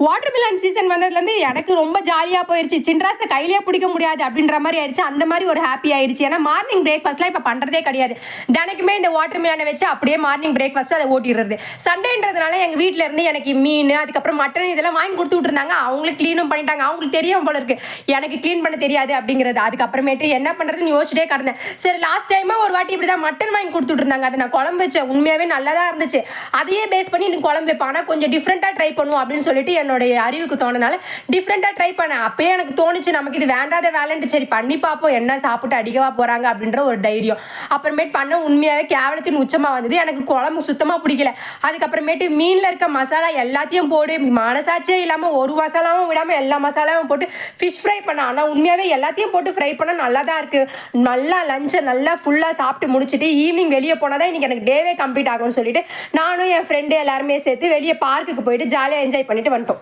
Watermelon season வந்ததுலேருந்து எனக்கு ரொம்ப ஜாலியாக போயிடுச்சு. சின்ராஸை கையிலேயே பிடிக்க முடியாது அப்படின்ற மாதிரி ஆயிடுச்சு. அந்த மாதிரி ஒரு ஹாப்பி ஆயிடுச்சு. ஏன்னா மார்னிங் பிரேக்ஃபாஸ்ட்லாம் இப்போ பண்ணுறதே கிடையாது. தினைக்குமே இந்த வாட்டர்மெலனை வச்சு அப்படியே மார்னிங் பிரேக்ஃபாஸ்ட்டு அதை ஓட்டிடுறது. சண்டேன்றதுனால எங்கள் வீட்டில் இருந்து எனக்கு மீன், அதுக்கப்புறம் மட்டன் இதெல்லாம் வாங்கி கொடுத்து விட்டுருந்தாங்க. அவங்களுக்கு க்ளீனும் பண்ணிட்டாங்க. அவங்களுக்கு தெரியும் போல இருக்கு எனக்கு க்ளீன் பண்ண தெரியாது அப்படிங்கிறது. அதுக்கப்புறமேட்டு என்ன பண்ணுறதுன்னு யோசிச்சிட்டே கிடந்தேன். சரி, லாஸ்ட் டைமாக ஒரு வாட்டி இப்படி தான் மட்டன் வாங்கி கொடுத்துட்ருந்தாங்க. அதை நான் குழம்பு வச்சேன். உண்மையாகவே நல்லா தான் இருந்துச்சு. அதையே பேஸ் பண்ணி எனக்கு குழம்பு வைப்பேன். ஆனால் கொஞ்சம் டிஃப்ரெண்ட்டாக ட்ரை பண்ணுவோம் அப்படின்னு சொல்லிட்டு என்னுடைய அறிவுக்கு தோணுனால டிஃப்ரெண்ட்டாக ட்ரை பண்ணேன். அப்பயே எனக்கு தோணுச்சு நமக்கு இது வேண்டாத வேலைன்ட்டு, சரி பண்ணி பார்ப்போம் என்ன சாப்பிட்டு அடிக்கவா போகிறாங்க அப்படின்ற ஒரு தைரியம். அப்புறமேட்டு பண்ண உண்மையாகவே கேவலத்தின் உச்சமாக வந்தது. எனக்கு குழம்பு சுத்தமாக பிடிக்கல. அதுக்கப்புறமேட்டு மீனில் இருக்க மசாலா எல்லாத்தையும் போடு, மனசாட்சியே இல்லாமல் ஒரு மசாலாவும் விடாமல் எல்லா மசாலாவும் போட்டு ஃபிஷ் ஃப்ரை பண்ணேன். ஆனால் உண்மையாகவே எல்லாத்தையும் போட்டு ஃப்ரை பண்ணால் நல்லா தான் இருக்குது. நல்லா லஞ்சை நல்லா ஃபுல்லாக சாப்பிட்டு முடிச்சுட்டு ஈவினிங் வெளியே போனால் தான் இன்றைக்கி எனக்கு டேவே கம்ப்ளீட் ஆகும்னு சொல்லிட்டு நானும் என் ஃப்ரெண்டு எல்லாருமே சேர்த்து வெளியே பார்க்குக்கு போயிட்டு ஜாலியாக என்ஜாய் பண்ணிட்டு வந்துட்டோம்.